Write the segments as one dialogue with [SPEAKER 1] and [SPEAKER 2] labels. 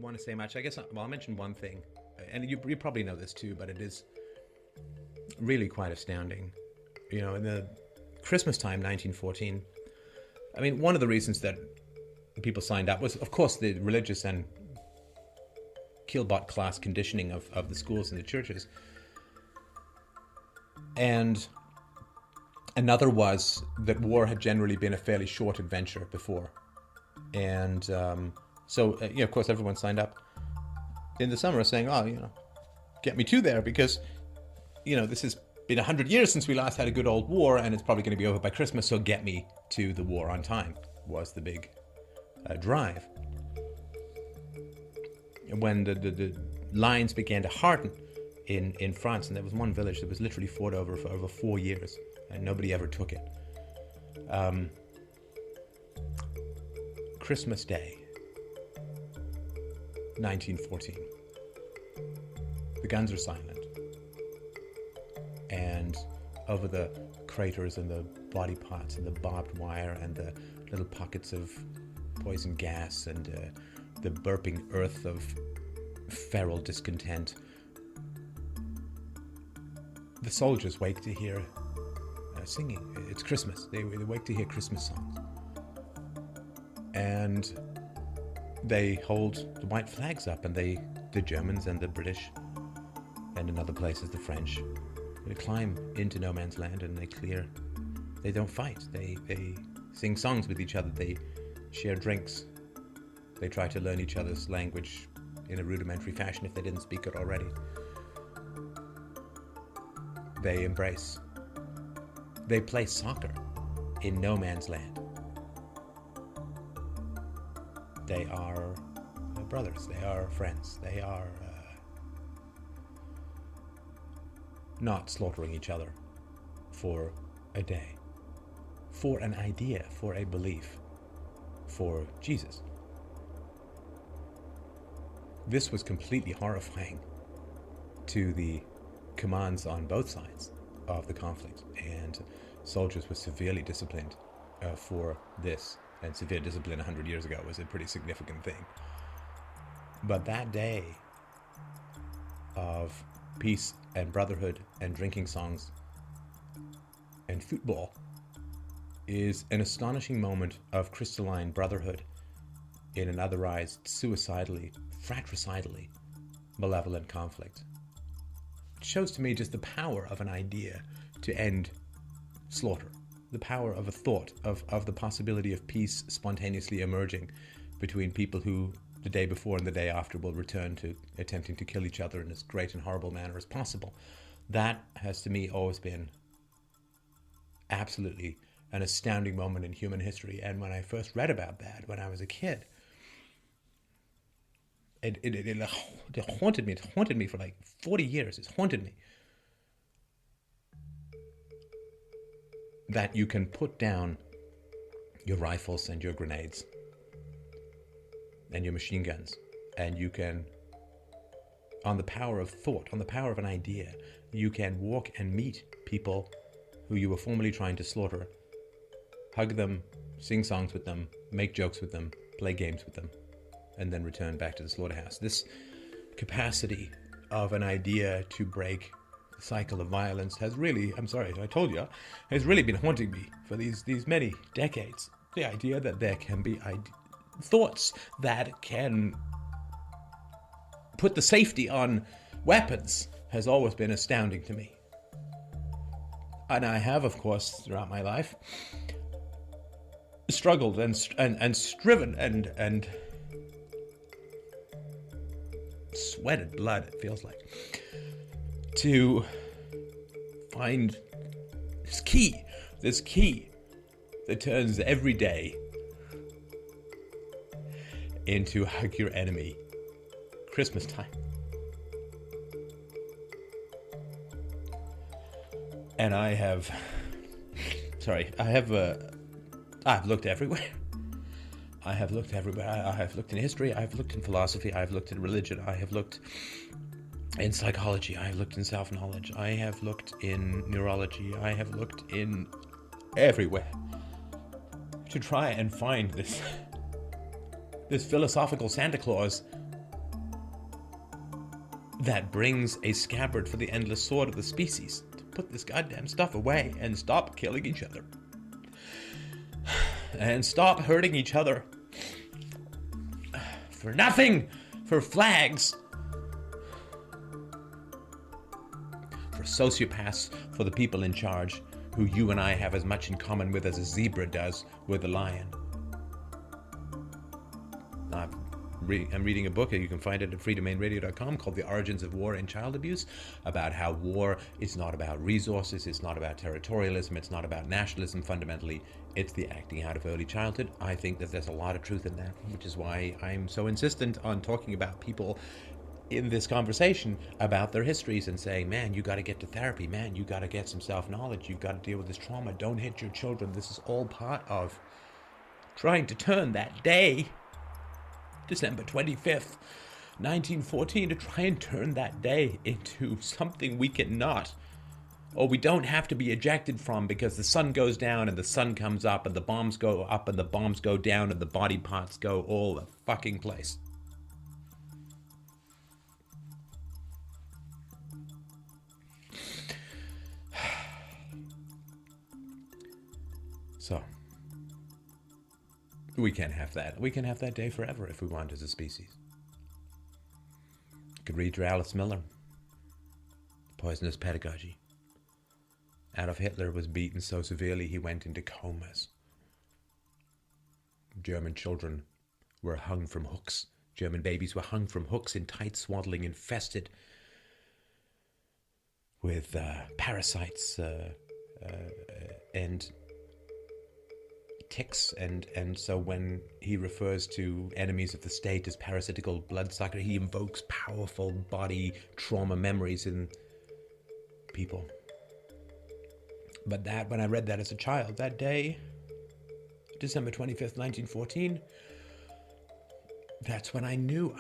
[SPEAKER 1] want to say much. I guess I'll mention one thing, and you probably know this too, but it is really quite astounding. You know, in the Christmas time, 1914, I mean, one of the reasons that people signed up was, of course, the religious and Kielbot class conditioning of the schools and the churches. And another was that war had generally been a fairly short adventure before. And of course, everyone signed up in the summer saying, oh, get me to there because, this has been 100 years since we last had a good old war and it's probably going to be over by Christmas, so get me to the war on time was the big drive. When the lines began to harden in France, and there was one village that was literally fought over for over 4 years, and nobody ever took it. Christmas Day, 1914. The guns are silent, and over the craters and the body parts and the barbed wire and the little pockets of poison gas and the burping earth of feral discontent, the soldiers wake to hear singing. It's Christmas. They wake to hear Christmas songs. And they hold the white flags up, and the Germans and the British, and in other places the French, they climb into no man's land and they don't fight. They sing songs with each other. They share drinks. They try to learn each other's language in a rudimentary fashion if they didn't speak it already. They embrace. They play soccer in no man's land. They are brothers. They are friends. They are not slaughtering each other for a day, for an idea, for a belief, for Jesus. This was completely horrifying to the commands on both sides of the conflict, and soldiers were severely disciplined for this, and severe discipline 100 years ago was a pretty significant thing. But that day of peace and brotherhood and drinking songs and football is an astonishing moment of crystalline brotherhood in an otherwise suicidally, fratricidally malevolent conflict. It shows to me just the power of an idea to end slaughter, the power of a thought, of the possibility of peace spontaneously emerging between people who the day before and the day after will return to attempting to kill each other in as great and horrible manner as possible. That has to me always been absolutely an astounding moment in human history. And when I first read about that when I was a kid, it haunted me. It haunted me for like 40 years. It's haunted me. That you can put down your rifles and your grenades and your machine guns, and you can, on the power of thought, on the power of an idea, you can walk and meet people who you were formerly trying to slaughter, hug them, sing songs with them, make jokes with them, play games with them, and then return back to the slaughterhouse. This capacity of an idea to break the cycle of violence has really, I'm sorry, I told you, has really been haunting me for these many decades. The idea that there can be thoughts that can put the safety on weapons has always been astounding to me. And I have, of course, throughout my life, struggled and striven and sweated blood, it feels like, to find this key that turns every day into hug your enemy Christmas time. And I've looked everywhere. I have looked everywhere. I have looked in history, I have looked in philosophy, I have looked in religion, I have looked in psychology, I have looked in self-knowledge, I have looked in neurology, I have looked in everywhere to try and find this philosophical Santa Claus that brings a scabbard for the endless sword of the species to put this goddamn stuff away and stop killing each other. And stop hurting each other. For nothing! For flags! For sociopaths, for the people in charge, who you and I have as much in common with as a zebra does with a lion. I'm reading a book, you can find it at freedomainradio.com, called The Origins of War and Child Abuse, about how war is not about resources, it's not about territorialism, it's not about nationalism fundamentally, it's the acting out of early childhood. I think that there's a lot of truth in that, which is why I'm so insistent on talking about people in this conversation about their histories and saying, man, you got to get to therapy, man, you got to get some self-knowledge, you've got to deal with this trauma, don't hit your children. This is all part of trying to turn that day, December 25th, 1914, to try and turn that day into something we cannot, or we don't have to be ejected from, because the sun goes down and the sun comes up and the bombs go up and the bombs go down and the body parts go all the fucking place. So, we can't have that. We can have that day forever if we want as a species. You could read your Alice Miller, Poisonous Pedagogy. Adolf Hitler was beaten so severely he went into comas. German children were hung from hooks. German babies were hung from hooks in tight swaddling, infested with parasites and ticks, and so when he refers to enemies of the state as parasitical bloodsucker, he invokes powerful body trauma memories in people. But that, when I read that as a child, that day, December 25th, 1914, that's when I knew.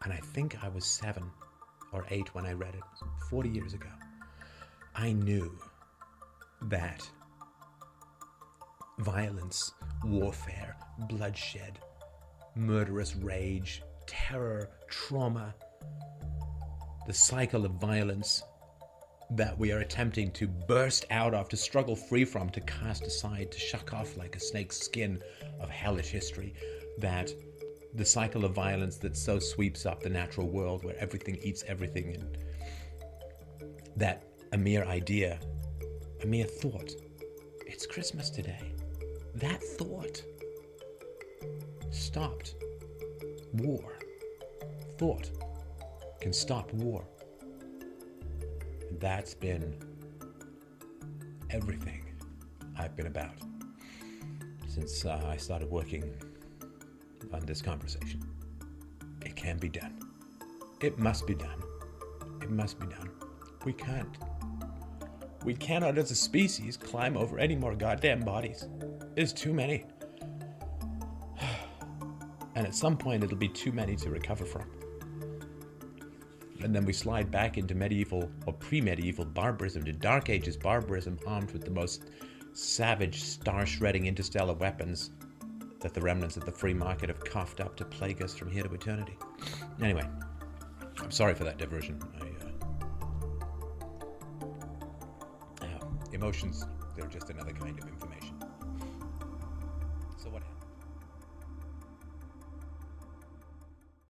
[SPEAKER 1] And I think I was 7 or 8 when I read it, 40 years ago. I knew that violence, warfare, bloodshed, murderous rage, terror, trauma, the cycle of violence that we are attempting to burst out of, to struggle free from, to cast aside, to shuck off like a snake's skin of hellish history, that the cycle of violence that so sweeps up the natural world where everything eats everything, and that a mere idea, a mere thought, it's Christmas today, that thought stopped war. Thought can stop war. And that's been everything I've been about since I started working on this conversation. It can be done. It must be done. It must be done. We can't. We cannot as a species climb over any more goddamn bodies. There's too many. And at some point it'll be too many to recover from. And then we slide back into medieval or pre-medieval barbarism, to Dark Ages barbarism, armed with the most savage, star-shredding interstellar weapons that the remnants of the free market have coughed up to plague us from here to eternity. Anyway, I'm sorry for that diversion. Emotions, they're just another kind of information.